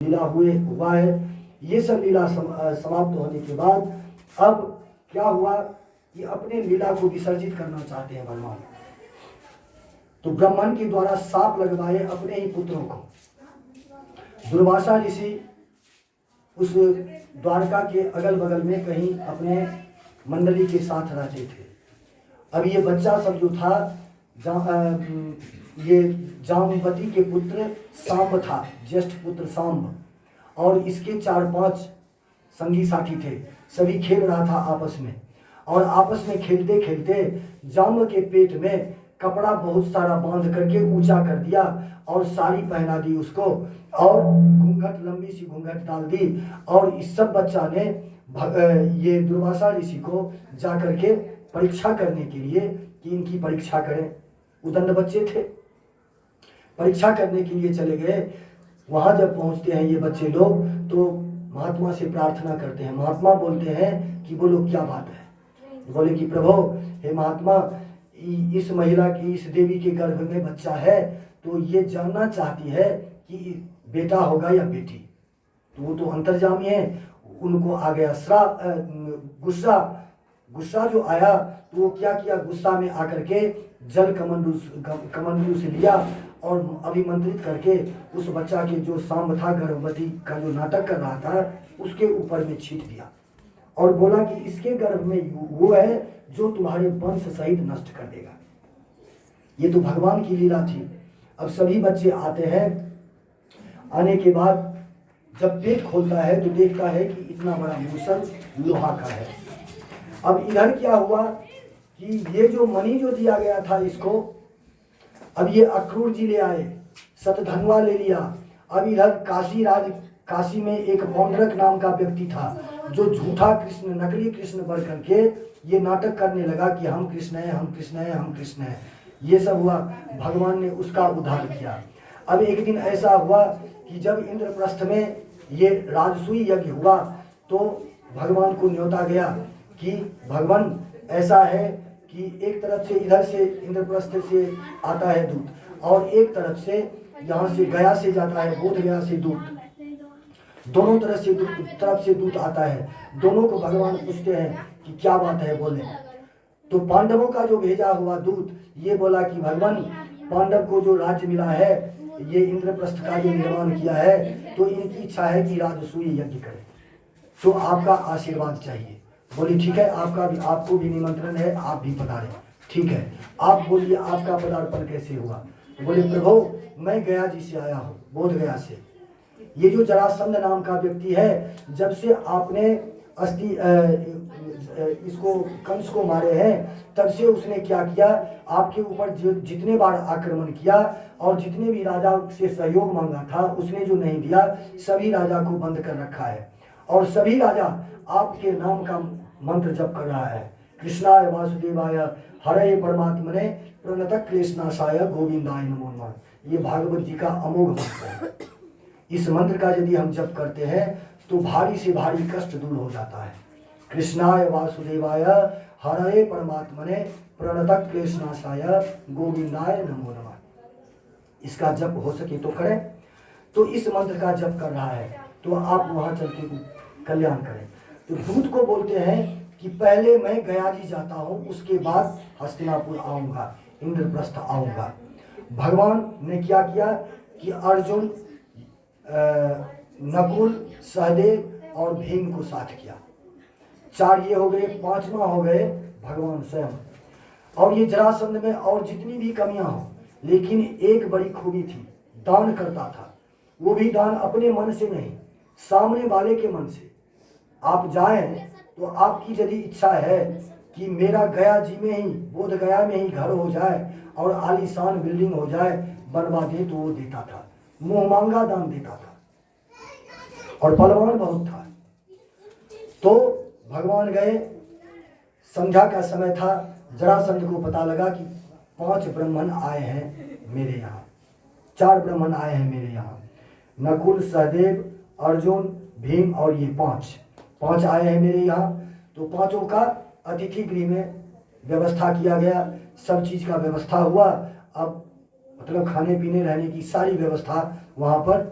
लीला हुआ है। ये सब लीला समाप्त होने के बाद अब क्या हुआ कि अपने लीला को विसर्जित करना चाहते हैं भगवान। तो ब्राह्मण के द्वारा साप लगवाए अपने ही पुत्रों को। दुर्वासा ऋषि उस द्वारका के अगल बगल में कहीं अपने मंडली के साथ रहते थे। अब ये बच्चा सब जो था ये जामवती के पुत्र सांब था, ज्येष्ठ पुत्र सांब, और इसके 4-5 संगी साथी थे। सभी खेल रहा था आपस में, और आपस में खेलते खेलते जाम के पेट में कपड़ा बहुत सारा बांध करके ऊंचा कर दिया और साड़ी पहना दी उसको, और घूंघट, लंबी सी घूंघट डाल दी। और इस सब बच्चा ने ये दुर्वासा ऋषि को जा करके परीक्षा करने के लिए कि इनकी परीक्षा करें। उदंड बच्चे थे, परीक्षा करने के लिए चले गए। वहां जब पहुंचते हैं ये बच्चे लोग तो महात्मा से प्रार्थना करते हैं। महात्मा बोलते हैं कि बोलो क्या बात है। बोले कि प्रभु, हे महात्मा, इस महिला की, इस देवी के गर्भ में बच्चा है, तो ये जानना चाहती है कि बेटा होगा या बेटी। तो वो तो अंतर्जामी है, उनको आ गया श्राप, गुस्सा जो आया तो वो क्या किया, गुस्सा में आकर के जल कमंडलू से लिया और अभिमंत्रित करके उस बच्चा के, जो सांब था, गर्भवती का जो नाटक कर रहा था, उसके ऊपर में छींट दिया और बोला कि इसके गर्भ में वो है जो तुम्हारे वंश सहित नष्ट कर देगा। ये तो भगवान की लीला थी। अब सभी बच्चे आते हैं। आने के बाद जब पेट खोलता है तो देखता है कि इतना बड़ा मूसल लोहा का है। अब इधर क्या हुआ कि ये जो मणि जो दिया गया था इसको, अब ये अक्रूर जी ले आए, शतधन्वा ले लिया। अब इधर काशी में एक पौंड्रक नाम का व्यक्ति था जो झूठा कृष्ण, नकली कृष्ण बन करके ये नाटक करने लगा कि हम कृष्ण हैं, हम कृष्ण हैं, हम कृष्ण हैं। ये सब हुआ, भगवान ने उसका उद्धार किया। अब एक दिन ऐसा हुआ कि जब इंद्रप्रस्थ में ये राजसूय यज्ञ हुआ तो भगवान को न्योता गया कि भगवान ऐसा है कि एक तरफ से इधर से इंद्रप्रस्थ से आता है दूत और एक तरफ से यहाँ से गया से जाता है, बोध गया से दूत, दोनों तरफ से दूत आता है। दोनों को भगवान पूछते हैं कि क्या बात है, बोले। तो पांडवों का जो भेजा हुआ दूत ये बोला कि भगवान, पांडव को जो राज्य मिला है, ये इंद्रप्रस्थ का जो निर्माण किया है, तो इनकी इच्छा है कि राजसूय यज्ञ करें, तो आपका आशीर्वाद चाहिए। बोली ठीक है, आपको भी निमंत्रण है, आप भी पधारें। ठीक है, आप बोलिए आपका पदार्पण कैसे हुआ। बोले प्रभु, मैं गया जी से आया हूँ, बोध गया से। ये जो जरासंध नाम का व्यक्ति है, जब से आपने इसको कंस को मारे हैं, तब से उसने क्या किया, आपके ऊपर जितने बार आक्रमण किया और जितने भी राजा से सहयोग मांगा था, उसने जो नहीं दिया, सभी राजा को बंद कर रखा है। और सभी राजा आपके नाम का मंत्र जप कर रहा है, कृष्णाय वासुदेवाय हरे परमात्मने प्रणतः क्लेशनाशाय गोविंदाय नमो नमः। ये भागवत जी का अमोघ मंत्र है। इस मंत्र का यदि हम जप करते हैं तो भारी से भारी कष्ट दूर हो जाता है। कृष्णाय वासुदेवाय हरे परमात्मने प्रणतः क्लेशनाशाय गोविंदाय नमो नमः। इसका जप हो सके तो करें। तो इस मंत्र का जप कर रहा है तो आप वहां चल के कल्याण करें। तो दूत को बोलते हैं कि पहले मैं गया जी जाता हूं, उसके बाद हस्तिनापुर आऊंगा, इंद्रप्रस्थ आऊंगा। भगवान ने क्या किया कि अर्जुन, नकुल, सहदेव और भीम को साथ किया। 4 ये हो गए, 5वां हो गए भगवान स्वयं। और ये जरासंध में और जितनी भी कमियां हो, लेकिन एक बड़ी खूबी थी, दान करता था। वो भी दान अपने मन से नहीं, सामने वाले के मन से। आप जाएं तो आपकी यदि इच्छा है कि मेरा गया जी में ही, बोध गया में ही घर हो जाए और आलीशान बिल्डिंग हो जाए, बनवा दे, तो वो देता था। मुंह मांगा दान देता था और बलवान बहुत था। तो भगवान गए, संध्या का समय था। जरासंध को पता लगा कि 5 ब्राह्मण आए हैं मेरे यहाँ, 4 ब्राह्मण आए हैं मेरे यहाँ, नकुल, सहदेव, अर्जुन, भीम और ये 5 आए हैं मेरे यहाँ। तो 5 का अतिथि गृह में व्यवस्था किया गया, सब चीज का व्यवस्था हुआ। अब मतलब खाने पीने रहने की सारी व्यवस्था वहाँ पर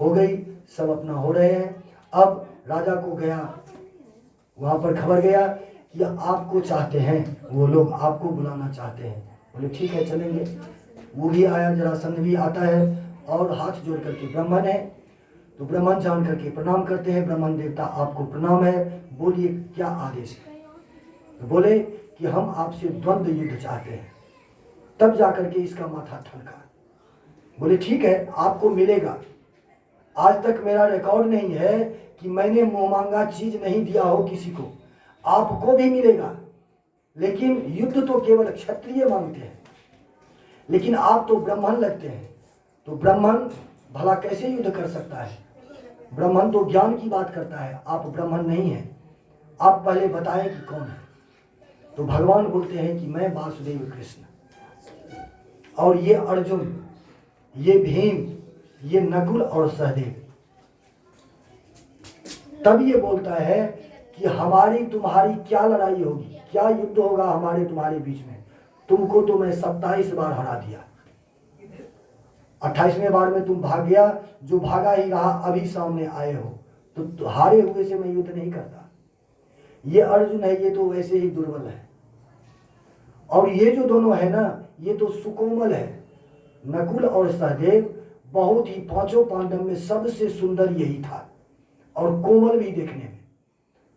हो गई। सब अपना हो रहे हैं। अब राजा को गया, वहाँ पर खबर गया कि आपको चाहते हैं, वो लोग आपको बुलाना चाहते हैं। बोले ठीक है चलेंगे। वो भी आया, जरासंध भी आता है और हाथ जोड़ करके, ब्राह्मण है तो ब्राह्मण जान करके प्रणाम करते हैं। ब्राह्मण देवता आपको प्रणाम है, बोलिए क्या आदेश है। तो बोले कि हम आपसे द्वंद्व युद्ध चाहते हैं। तब जाकर के इसका माथा ठनका। बोले ठीक है आपको मिलेगा। आज तक मेरा रिकॉर्ड नहीं है कि मैंने मुंह मांगा चीज नहीं दिया हो किसी को, आपको भी मिलेगा। लेकिन युद्ध तो केवल क्षत्रिय मांगते हैं, लेकिन आप तो ब्राह्मण लगते हैं, तो ब्राह्मण भला कैसे युद्ध कर सकता है? ब्राह्मण तो ज्ञान की बात करता है, आप ब्राह्मण नहीं हैं। आप पहले बताएं कि कौन है। तो भगवान बोलते हैं कि मैं वासुदेव कृष्ण, और ये अर्जुन, ये भीम, ये नकुल और सहदेव। तब ये बोलता है कि हमारी तुम्हारी क्या लड़ाई होगी, क्या युद्ध होगा हमारे तुम्हारे बीच में। तुमको तो मैं 27 बार हरा दिया, 28वें बार में तुम भाग गया, जो भागा ही रहा अभी सामने आए हो। तो हारे हुए से मैं युद्ध नहीं करता। ये अर्जुन है, ये तो वैसे ही दुर्बल है। और ये जो दोनों है ना, ये तो सुकोमल है। नकुल और सहदेव बहुत ही, पांचों पांडव में सबसे सुंदर यही था और कोमल भी देखने में।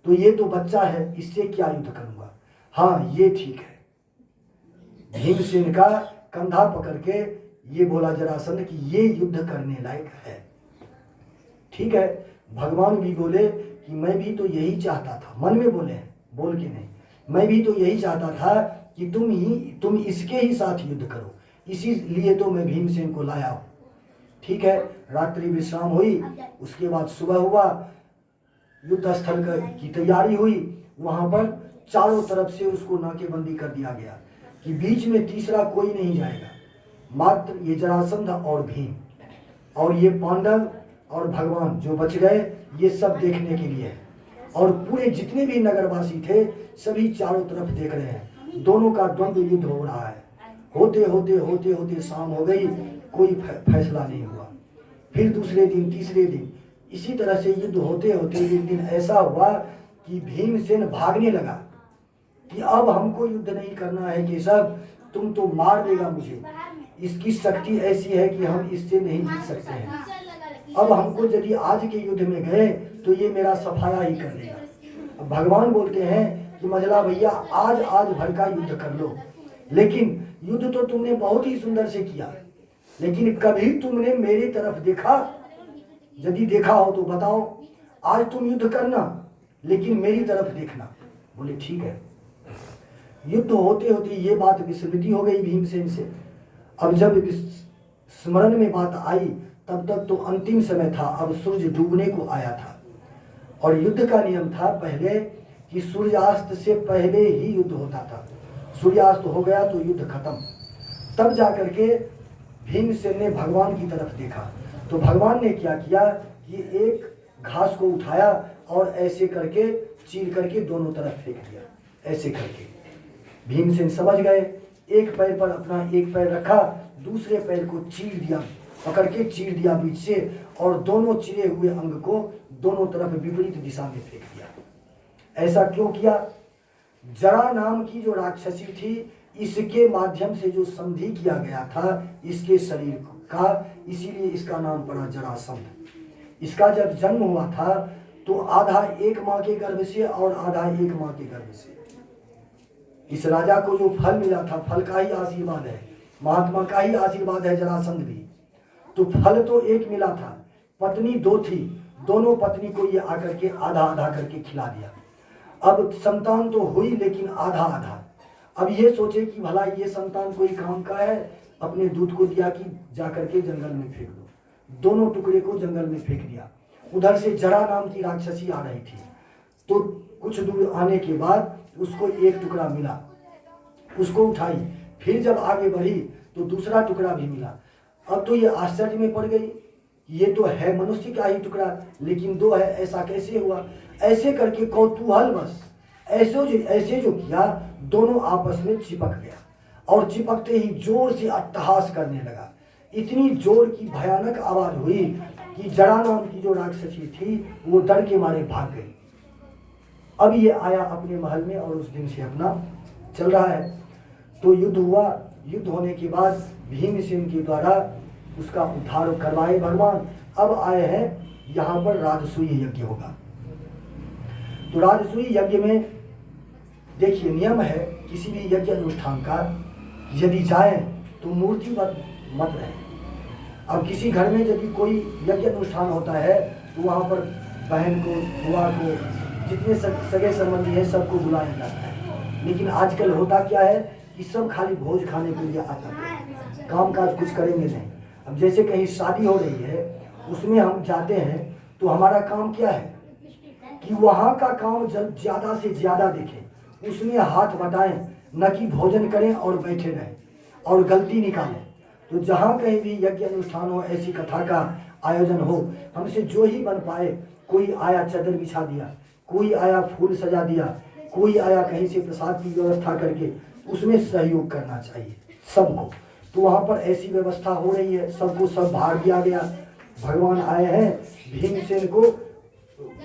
तो ये तो बच्चा है, इससे क्या युद्ध करूंगा। हाँ ये ठीक है। भीमसेन का कंधा पकड़ के ये बोला जरासंध कि ये युद्ध करने लायक है। ठीक है। भगवान भी बोले कि मैं भी तो यही चाहता था, मन में बोले हैं, बोल के नहीं, मैं भी तो यही चाहता था कि तुम इसके ही साथ युद्ध करो, इसीलिए तो मैं भीमसेन को लाया हूं। ठीक है। रात्रि विश्राम हुई, उसके बाद सुबह हुआ, युद्ध स्थल की तैयारी हुई। वहां पर चारों तरफ से उसको नाकेबंदी कर दिया गया कि बीच में तीसरा कोई नहीं जाएगा, मात्र ये जरासंध और भीम, और ये पांडव और भगवान जो बच गए, ये सब देखने के लिए है। और पूरे जितने भी नगरवासी थे सभी चारों तरफ देख रहे हैं। दोनों का द्वंद्व युद्ध हो रहा है। होते होते होते होते शाम हो गई, कोई फैसला नहीं हुआ। फिर दूसरे दिन, तीसरे दिन, इसी तरह से युद्ध होते होते एक दिन ऐसा हुआ कि भीमसेन भागने लगा कि अब हमको युद्ध नहीं करना है केशव, तुम तो मार देगा मुझे, इसकी शक्ति ऐसी है कि हम इससे नहीं जीत सकते हैं। अब हमको यदि आज के युद्ध में गए तो ये मेरा सफाया ही कर देगा। अब भगवान बोलते हैं कि मजला भैया आज भर का युद्ध कर लो, लेकिन युद्ध तो तुमने बहुत ही सुंदर से किया, लेकिन कभी तुमने मेरी तरफ देखा? यदि देखा हो तो बताओ। आज तुम युद्ध करना, लेकिन मेरी तरफ देखना। बोले ठीक है। युद्ध होते होते ये बात विस्मृति हो गई भीमसेन से। अब जब स्मरण में बात आई, तब तक तो अंतिम समय था, अब सूर्य डूबने को आया था। और युद्ध का नियम था पहले कि सूर्यास्त से पहले ही युद्ध होता था। सूर्यास्त हो गया तो युद्ध खत्म। तब जाकर के भीमसेन ने भगवान की तरफ देखा, तो भगवान ने क्या किया कि एक घास को उठाया और ऐसे करके चीर करके दोनों तरफ फेंक दिया। ऐसे करके भीमसेन समझ गए, एक पैर पर अपना एक पैर रखा, दूसरे पैर को चीर दिया, पकड़ के चीर दिया बीच से, और दोनों चिरे हुए अंग को दोनों तरफ विपरीत दिशा में फेंक दिया। ऐसा क्यों किया? जरा नाम की जो राक्षसी थी, इसके माध्यम से जो संधि किया गया था इसके शरीर का, इसीलिए इसका नाम पड़ा जरासंध। इसका जब जन्म हुआ था तो आधा एक माँ के गर्भ से और आधा एक माँ के गर्भ से। इस राजा को जो फल मिला था, फल का ही आशीर्वाद है, महात्मा का ही आशीर्वाद है जरासंध भी। तो फल तो एक मिला था, पत्नी दो थी, दोनों पत्नी को ये आकर के आधा आधा करके खिला दिया। अब संतान तो हुई लेकिन आधा आधा। अब ये सोचे कि भला ये संतान कोई काम का है, अपने दूध को दिया कि जाकर के जंगल में फेंक दो। दोनों टुकड़े को जंगल में फेंक दिया। उधर से जरा नाम की राक्षसी आ रही थी, तो कुछ दूर आने के बाद उसको एक टुकड़ा मिला, उसको उठाई, फिर जब आगे बढ़ी तो दूसरा टुकड़ा भी मिला। अब तो ये आश्चर्य में पड़ गई, ये तो है मनुष्य का ही टुकड़ा, लेकिन दो है, ऐसा कैसे हुआ? ऐसे करके कौतूहल बस ऐसे जो किया, दोनों आपस में चिपक गया, और चिपकते ही जोर से अट्टहास करने लगा। इतनी जोर की भयानक आवाज हुई कि जड़ा नाम की जो राक्षसी थी वो डर के मारे भाग गई। अब ये आया अपने महल में और उस दिन से अपना चल रहा है। तो युद्ध हुआ, युद्ध होने के बाद भीमसेन के द्वारा उसका उद्धार करवाए भगवान। अब आए हैं यहाँ पर राजसूय यज्ञ होगा। तो राजसूय यज्ञ में देखिए नियम है किसी भी यज्ञ अनुष्ठान का, यदि जाए तो मूर्ति मत रहे। अब किसी घर में यदि कोई यज्ञ अनुष्ठान होता है तो वहाँ पर बहन को, बुआ को, जितने सगे संबंधी हैं सबको बुलाया जाता है। लेकिन आजकल होता क्या है कि सब खाली भोज खाने के लिए आ जाते हैं, काम काज कुछ करेंगे नहीं। अब जैसे कहीं शादी हो रही है उसमें हम जाते हैं तो हमारा काम क्या है कि वहाँ का काम ज़्यादा से ज़्यादा देखें, उसमें हाथ बटाएं, न कि भोजन करें और बैठे रहें और गलती निकालें। तो जहाँ कहीं भी यज्ञ अनुष्ठान हो, ऐसी कथा का आयोजन हो, हमसे जो ही बन पाए, कोई आया चादर बिछा दिया, कोई आया फूल सजा दिया, कोई आया कहीं से प्रसाद की व्यवस्था करके, उसमें सहयोग करना चाहिए सबको। तो वहाँ पर ऐसी व्यवस्था हो रही है, सबको सब भाग दिया गया। भगवान आए हैं, भीमसेन को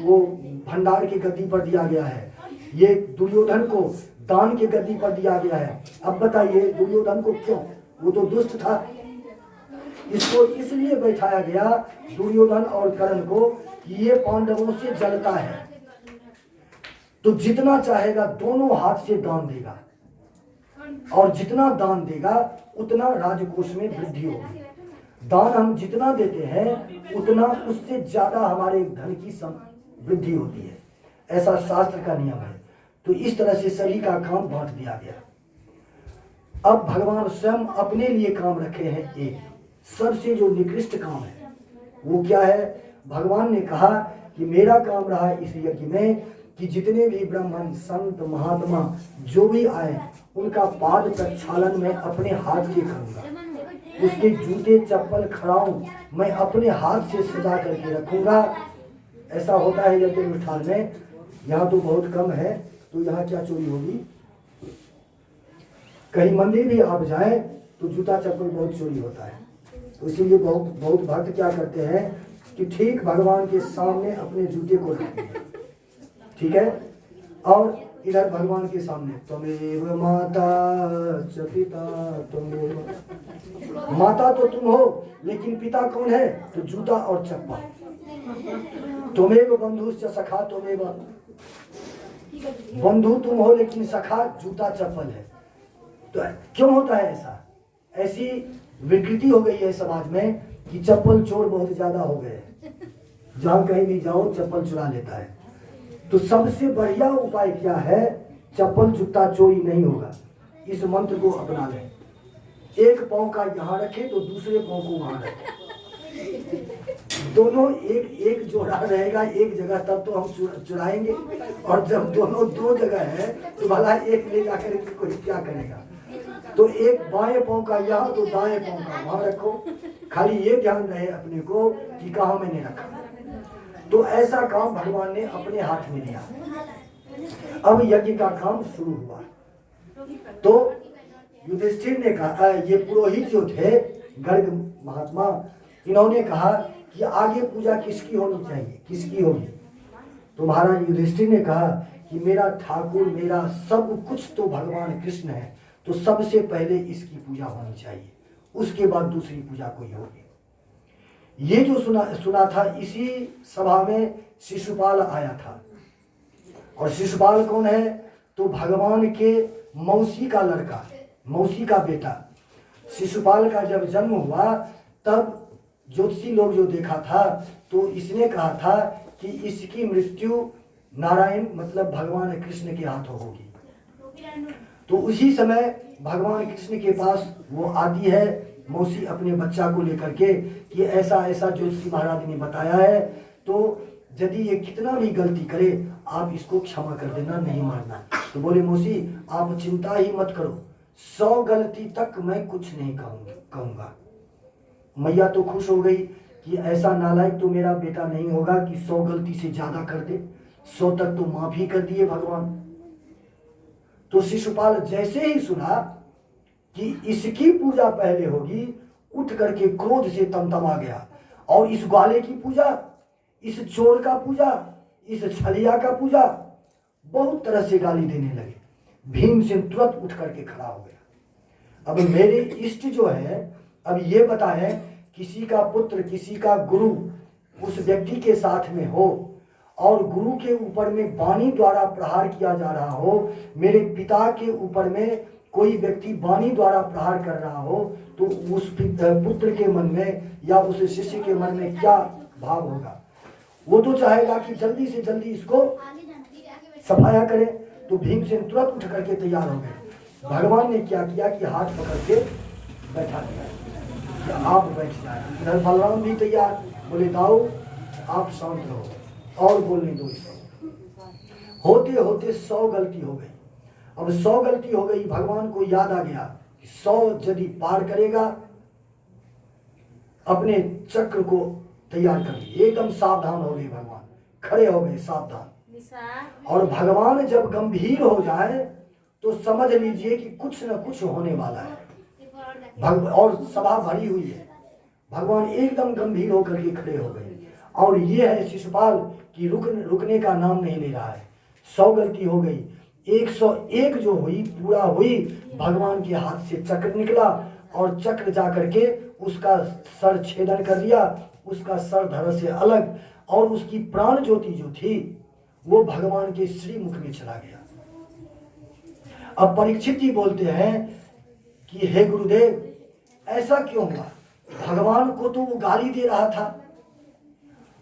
वो भंडार की गद्दी पर दिया गया है, ये दुर्योधन को दान की गद्दी पर दिया गया है। अब बताइए दुर्योधन को क्यों, वो तो दुष्ट था, इसको इसलिए बैठाया गया दुर्योधन और कर्ण को कि ये पांडवों से जलता है, तो जितना चाहेगा दोनों हाथ से दान देगा, और जितना दान देगा उतना राजकोष में वृद्धि होगी। दान हम जितना देते हैं उतना उससे ज्यादा हमारे धन की वृद्धि होती है, ऐसा शास्त्र का नियम है। तो इस तरह से सभी का काम बांट दिया गया। अब भगवान स्वयं अपने लिए काम रखे हैं, एक सबसे जो निकृष्ट काम है वो क्या है। भगवान ने कहा कि मेरा काम रहा इस यज्ञ में कि जितने भी ब्राह्मण, संत, महात्मा जो भी आए उनका पाद प्रक्षालन मैं अपने हाथ से करूंगा, उसके जूते चप्पल खड़ाऊं मैं अपने हाथ से सजा करके रखूंगा। ऐसा होता है यज्ञ अनुष्ठान में, यहाँ तो बहुत कम है। तो यहाँ क्या चोरी होगी, कहीं मंदिर भी आप जाएं तो जूता चप्पल बहुत चोरी होता है। तो इसीलिए बहुत भक्त क्या करते हैं कि ठीक भगवान के सामने अपने जूते को रखेंगे, ठीक है, और इधर भगवान के सामने त्वमेव माता च पिता त्वमेव, माता तो तुम हो लेकिन पिता कौन है, तो जूता और चप्पल। त्वमेव बंधु च सखा त्वमेव, बंधु तुम हो लेकिन सखा जूता चप्पल है। तो क्यों होता है ऐसा, ऐसी विकृति हो गई है समाज में कि चप्पल चोर बहुत ज्यादा हो गए, जहां कहीं भी जाओ चप्पल चुरा लेता है। तो सबसे बढ़िया उपाय क्या है, चप्पल जूता चोरी नहीं होगा, इस मंत्र को अपना लें। एक पांव का यहाँ रखे तो दूसरे पांव को वहां रखे, दोनों एक जोड़ा रहेगा एक जगह, तब तो हम चुराएंगे। और जब दोनों दो जगह है तो भला एक ले जाकर के कोई क्या करेगा। तो एक बाएं पांव का यहाँ तो दाएं पांव का वहां रखो, खाली ये ध्यान रहे अपने को कि कहाँ मैंने रखा। तो ऐसा काम भगवान ने अपने हाथ में लिया। अब यज्ञ का काम शुरू हुआ। तो युधिष्ठिर ने कहा, ये पुरोहित जो थे गर्ग महात्मा, इन्होंने कहा कि आगे पूजा किसकी होनी चाहिए, किसकी होगी। तो महाराज युधिष्ठिर ने कहा कि मेरा ठाकुर, मेरा सब कुछ तो भगवान कृष्ण है, तो सबसे पहले इसकी पूजा होनी चाहिए, उसके बाद दूसरी पूजा कोई होगी। ये जो सुना था, इसी सभा में शिशुपाल आया था। और शिशुपाल कौन है, तो भगवान के मौसी का लड़का, मौसी का बेटा। शिशुपाल का जब जन्म हुआ तब ज्योतिषी लोग जो देखा था तो इसने कहा था कि इसकी मृत्यु नारायण मतलब भगवान कृष्ण के हाथों होगी। तो उसी समय भगवान कृष्ण के पास वो आती है मौसी अपने बच्चा को लेकर के कि ऐसा ऐसा ज्योतिषी महाराज ने बताया है, तो यदि ये कितना भी गलती करे आप इसको क्षमा कर देना, नहीं मारना। तो बोले मौसी आप चिंता ही मत करो, 100 गलती तक मैं कुछ नहीं कहूँगा। मैया तो खुश हो गई कि ऐसा नालायक तो मेरा बेटा नहीं होगा कि 100 गलती से ज्यादा कर दे, 100 तक तो माफी कर दिए भगवान। तो शिशुपाल जैसे ही सुना कि इसकी पूजा पहले होगी, उठ करके क्रोध से तमतमा गया और इस ग्वाले की पूजा, इस चोर का पूजा, इस छलिया का पूजा, बहुत तरह से गाली देने लगे। भीमसेन तुरंत उठ करके खड़ा हो गया। अब मेरे इष्ट जो है, अब ये बताएं, किसी का पुत्र, किसी का गुरु उस व्यक्ति के साथ में हो और गुरु के ऊपर में वाणी द्वारा प्रहार किया जा रहा हो, मेरे पिता के ऊपर में कोई व्यक्ति वाणी द्वारा प्रहार कर रहा हो, तो उस पुत्र के मन में या उस शिष्य के मन में क्या भाव होगा? वो तो चाहेगा कि जल्दी से जल्दी इसको सफाया करे। तो भीमसेन तुरंत उठ करके तैयार हो गए। भगवान ने क्या किया कि हाथ पकड़ के बैठा दिया कि आप बैठ जाए। इधर बलराम भी तैयार, बोले दाऊ आप शांत रहो और बोलने दो इसको। होते होते 100 गलती हो गई। अब 100 गलती हो गई, भगवान को याद आ गया कि 100 यदि पार करेगा, अपने चक्र को तैयार कर लिए। एकदम सावधान हो गए भगवान, खड़े हो गए सावधान। और भगवान जब गंभीर हो जाए तो समझ लीजिए कि कुछ न कुछ होने वाला है। और सभा भरी हुई है, भगवान एकदम गंभीर होकर के खड़े हो गए। और ये है शिशुपाल कि रुकने का नाम नहीं ले रहा है। 100 गलती हो गई, 101 जो हुई पूरा हुई, भगवान के हाथ से चक्र निकला और चक्र जा करके उसका सर छेदन कर दिया, उसका सर धड़ से अलग, और उसकी प्राण ज्योति जो थी वो भगवान के श्रीमुख में चला गया। अब परीक्षित जी बोलते हैं कि हे गुरुदेव ऐसा क्यों हुआ? भगवान को तो वो गाली दे रहा था,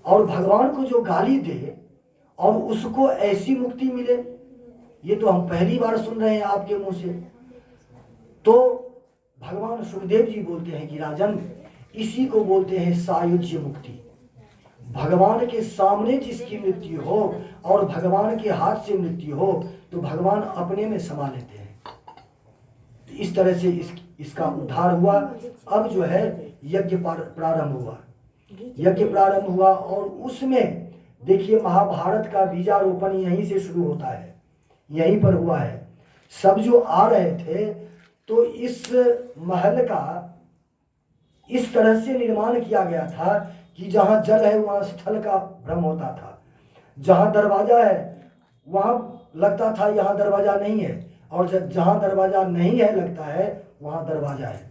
और भगवान को जो गाली दे और उसको ऐसी मुक्ति मिले, ये तो हम पहली बार सुन रहे हैं आपके मुंह से। तो भगवान सुखदेव जी बोलते हैं कि राजन, इसी को बोलते हैं सायुज्य मुक्ति। भगवान के सामने जिसकी मृत्यु हो और भगवान के हाथ से मृत्यु हो तो भगवान अपने में समा लेते हैं। तो इस तरह से इसका उद्धार हुआ। अब जो है यज्ञ प्रारंभ हुआ, यज्ञ प्रारंभ हुआ, और उसमें देखिए महाभारत का बीजारोपण यहीं से शुरू होता है, यहीं पर हुआ है। सब जो आ रहे थे तो इस महल का इस तरह से निर्माण किया गया था कि जहाँ जल है वहाँ स्थल का भ्रम होता था, जहाँ दरवाजा है वहाँ लगता था यहाँ दरवाजा नहीं है, और जहाँ दरवाजा नहीं है लगता है वहाँ दरवाजा है।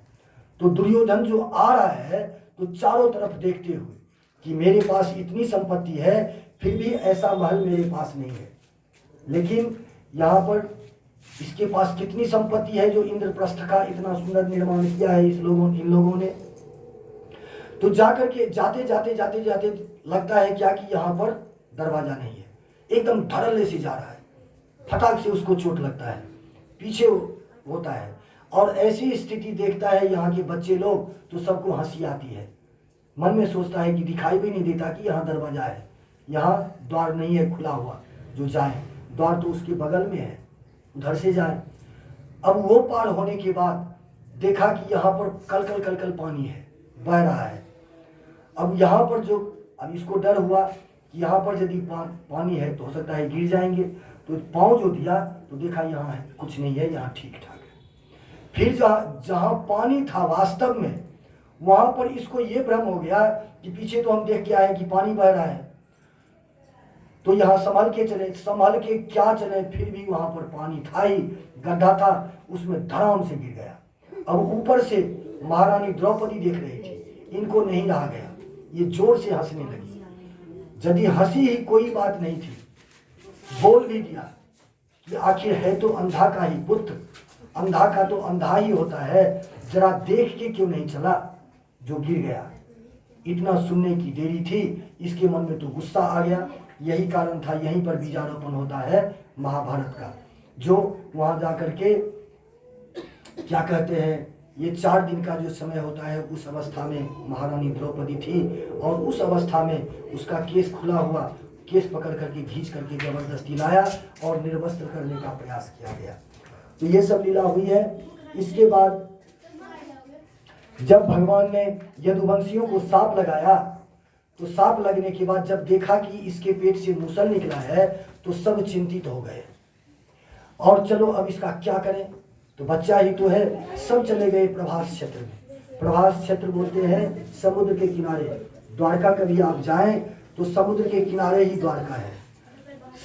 तो दुर्योधन जो आ रहा है तो चारों तरफ देखते हुए कि मेरे पास इतनी संपत्ति है, फिर भी ऐसा महल मेरे पास नहीं है, लेकिन यहाँ पर इसके पास कितनी संपत्ति है जो इंद्रप्रस्थ का इतना सुंदर निर्माण किया है इन लोगों ने। तो जाकर के जाते जाते लगता है क्या कि यहाँ पर दरवाजा नहीं है, एकदम धड़ल्ले से जा रहा है, फटाक से उसको चोट लगता है, पीछे होता है, और ऐसी स्थिति देखता है यहाँ के बच्चे लोग तो सबको हंसी आती है। मन में सोचता है कि दिखाई भी नहीं देता कि यहाँ दरवाजा है, यहाँ द्वार नहीं है खुला हुआ जो जाए, द्वार तो उसके बगल में है, उधर से जाए। अब वो पार होने के बाद देखा कि यहाँ पर कल पानी है, बह रहा है। अब यहाँ पर जो, अब इसको डर हुआ कि यहाँ पर यदि पानी है तो हो सकता है गिर जाएंगे, तो पाँव जो दिया तो देखा यहाँ है कुछ नहीं है, यहाँ ठीक ठाक है। फिर जहाँ पानी था वास्तव में, वहाँ पर इसको ये भ्रम हो गया कि पीछे तो हम देख के आए कि पानी बह रहा है, तो यहाँ संभल के क्या चले, फिर भी वहाँ पर पानी था ही, गड्ढा था, उसमें धड़ाम से गिर गया। अब ऊपर से महारानी द्रौपदी देख रही थी, इनको नहीं रहा गया, ये जोर से हंसने लगी। यदि हंसी ही कोई बात नहीं थी, बोल भी दिया कि आखिर है तो अंधा का ही पुत्र, अंधा का तो अंधा ही होता है, जरा देख के क्यों नहीं चला जो गिर गया। इतना सुनने की देरी थी, इसके मन में तो गुस्सा आ गया। यही कारण था, यहीं पर बीजारोपण होता है महाभारत का, जो वहां जाकर के क्या कहते हैं, ये 4 दिन का जो समय होता है, उस अवस्था में महारानी द्रौपदी थी, और उस अवस्था में उसका केस खुला हुआ, केस पकड़ करके खींच करके जबरदस्ती लाया और निर्वस्त्र करने का प्रयास किया गया। तो ये सब लीला हुई है। इसके बाद जब भगवान ने यदुवंशियों को सांप लगाया, तो सांप लगने के बाद जब देखा कि इसके पेट से मूसल निकला है तो सब चिंतित हो गए, और चलो अब इसका क्या करें, तो बच्चा ही तो है। सब चले गए प्रभास क्षेत्र में। प्रभास क्षेत्र बोलते हैं समुद्र के किनारे, द्वारका कभी आप जाएं तो समुद्र के किनारे ही द्वारका है।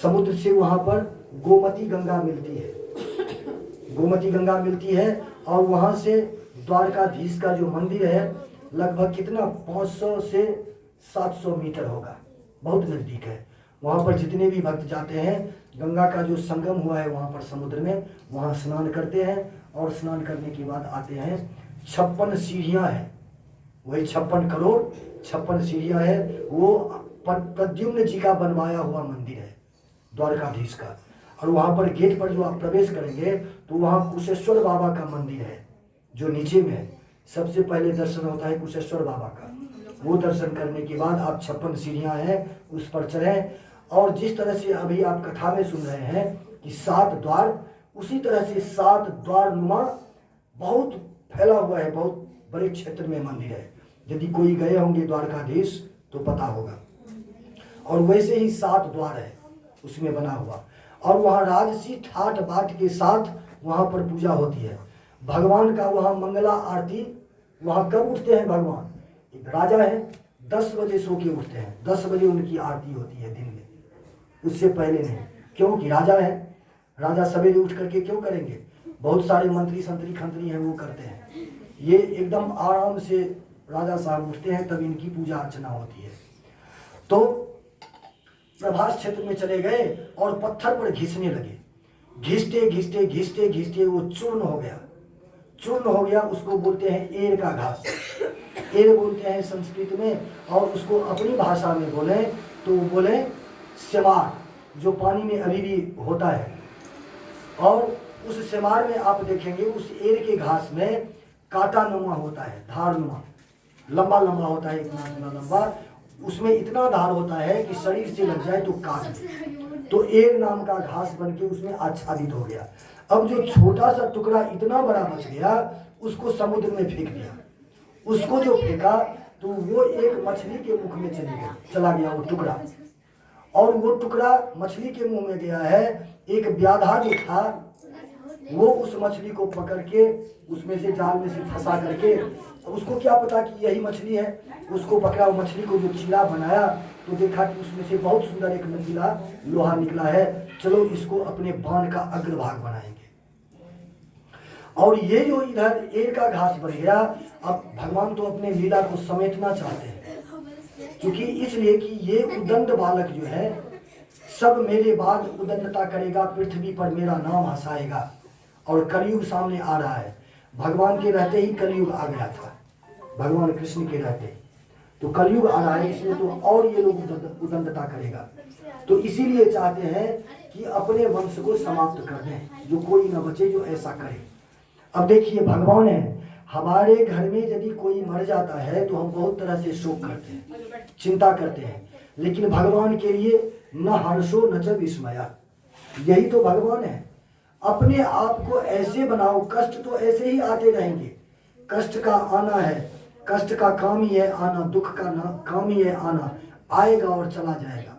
समुद्र से वहाँ पर गोमती गंगा मिलती है, गोमती गंगा मिलती है। और वहाँ से द्वारकाधीश का जो मंदिर है लगभग कितना 500 से 700 मीटर होगा, बहुत नज़दीक है। वहाँ पर जितने भी भक्त जाते हैं, गंगा का जो संगम हुआ है वहाँ पर समुद्र में, वहाँ स्नान करते हैं और स्नान करने के बाद आते हैं। 56 सीढ़ियाँ हैं, वही 56 करोड़ 56 सीढ़ियाँ है। वो प्रद्युम्न जी का बनवाया हुआ मंदिर है द्वारकाधीश का। और वहाँ पर गेट पर जो आप प्रवेश करेंगे तो वहाँ कुशेश्वर बाबा का मंदिर है जो नीचे में है। सबसे पहले दर्शन होता है कुशेश्वर बाबा का। वो दर्शन करने के बाद आप 56 सीढ़ियाँ हैं उस पर चढ़ें। और जिस तरह से अभी आप कथा में सुन रहे हैं कि 7 द्वार, उसी तरह से 7 द्वार नुमा बहुत फैला हुआ है, बहुत बड़े क्षेत्र में मंदिर है। यदि कोई गए होंगे द्वारकाधीश तो पता होगा। और वैसे ही 7 द्वार है उसमें बना हुआ। और वहाँ राजसी ठाट बाट के साथ वहाँ पर पूजा होती है भगवान का। वहाँ मंगला आरती, वहाँ कब उठते हैं भगवान? एक राजा है, 10 बजे सो के उठते हैं, 10 बजे उनकी आरती होती है दिन में, उससे पहले नहीं। क्योंकि राजा है, राजा सवेरे उठ करके क्यों करेंगे? बहुत सारे मंत्री संतरी खंतरी हैं वो करते हैं। ये एकदम आराम से राजा साहब उठते हैं, तब इनकी पूजा अर्चना होती है। तो प्रभास क्षेत्र में चले गए और पत्थर पर घिसने लगे। घिसते घिसते घिसते घिसते वो चूर्ण हो गया, चूर्ण हो गया। उसको बोलते हैं एर का घास, एर बोलते हैं संस्कृत में। और उसको अपनी भाषा में बोले तो बोले सेमार, जो पानी में अभी भी होता है। और उस सेमार में आप देखेंगे उस एर के घास में कांटा नुमा होता है, धार नुमा, लंबा लंबा होता है, इतना लंबा। उसमें इतना धार होता है कि शरीर से लग जाए तो काट दे। तो एर नाम का घास बन के उसमें आच्छादित हो गया। अब जो छोटा सा टुकड़ा इतना बड़ा बच गया उसको समुद्र में फेंक दिया। उसको जो फेंका तो वो एक मछली के मुख में चला गया वो टुकड़ा। और वो टुकड़ा मछली के मुंह में गया है। एक व्याधा जो था वो उस मछली को पकड़ के उसमें से जाल में से फंसा करके, उसको क्या पता कि यही मछली है, उसको पकड़ा। वो मछली को जो चीरा बनाया तो देखा कि उसमें से बहुत सुंदर एक नुकीला लोहा निकला है। चलो इसको अपने बाण का अग्रभाग बनाएंगे। और ये जो इधर एर का घास बन गया। अब भगवान तो अपने लीला को समेटना चाहते हैं, क्योंकि इसलिए कि ये उदंड बालक जो है सब मेरे बाद उदंडता करेगा, पृथ्वी पर मेरा नाम हंसाएगा। और कलयुग सामने आ रहा है। भगवान के रहते ही कलयुग आ गया था, भगवान कृष्ण के रहते। तो कलयुग आ रहा है, इसमें तो और ये लोग उदंडता करेगा। तो इसीलिए चाहते हैं कि अपने वंश को समाप्त कर दें, जो कोई न बचे जो ऐसा करे। अब देखिए भगवान है, हमारे घर में यदि कोई मर जाता है तो हम बहुत तरह से शोक करते हैं, चिंता करते हैं। लेकिन भगवान के लिए न हर्षो न च विस्मया, यही तो भगवान है। अपने आप को ऐसे बनाओ, कष्ट तो ऐसे ही आते रहेंगे। कष्ट का आना है, कष्ट का काम ही है आना, दुख का काम ही है आना, आएगा और चला जाएगा।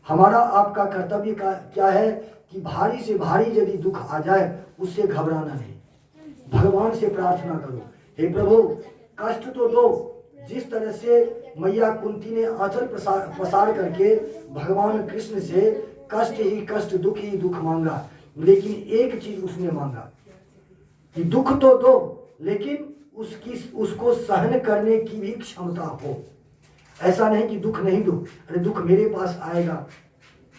हमारा आपका कर्तव्य क्या है कि भारी से भारी यदि दुख आ जाए उससे घबराना नहीं, भगवान से प्रार्थना करो, हे प्रभु कष्ट तो दो। जिस तरह से मैया कुंती ने आंचल पसार करके भगवान कृष्ण से कष्ट ही कष्ट, दुख ही दुख मांगा, लेकिन एक चीज उसने मांगा कि दुख तो दो लेकिन उसको सहन करने की भी क्षमता हो। ऐसा नहीं कि दुख नहीं दो, अरे दुख मेरे पास आएगा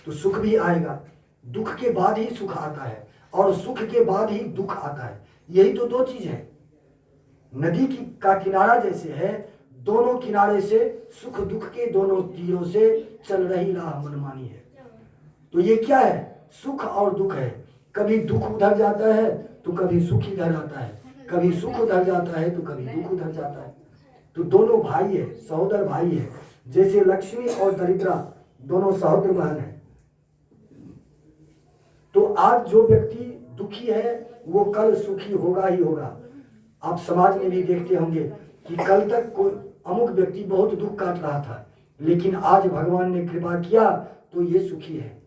तो सुख भी आएगा, दुख के बाद ही सुख आता है और सुख के बाद ही दुख आता है। यही तो दो चीज है। नदी का किनारा जैसे है, दोनों किनारे से सुख दुख के दोनों तीरों से चल रही राह मनमानी है। तो ये क्या है? सुख और दुख है। कभी दुख उधर जाता है तो कभी सुख इधर आता है, कभी सुख उधर जाता है तो कभी दुख उधर जाता है। तो दोनों भाई है, सहोदर भाई है। जैसे लक्ष्मी और दरिद्रा दोनों सहोदर बहन है। तो आज जो व्यक्ति दुखी है वो कल सुखी होगा ही होगा। आप समाज में भी देखते होंगे कि कल तक कोई अमुक व्यक्ति बहुत दुख काट रहा था, लेकिन आज भगवान ने कृपा किया तो ये सुखी है।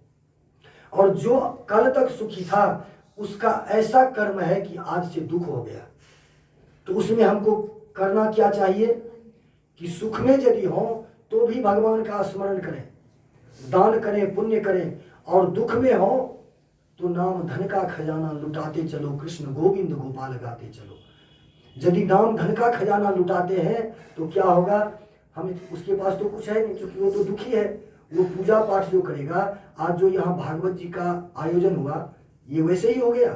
और जो कल तक सुखी था उसका ऐसा कर्म है कि आज से दुख हो गया। तो उसमें हमको करना क्या चाहिए कि सुख में यदि हो तो भी भगवान का स्मरण करें, दान करें, पुण्य करें, और दुख में हो तो नाम धन का खजाना लुटाते चलो, कृष्ण गोविंद गोपाल गाते चलो। यदि नाम धन का खजाना लुटाते हैं तो क्या होगा, हमें उसके पास तो कुछ है नहीं, क्योंकि वो तो दुखी है। वो पूजा पाठ जो करेगा, आज जो यहाँ भागवत जी का आयोजन हुआ, ये वैसे ही हो गया,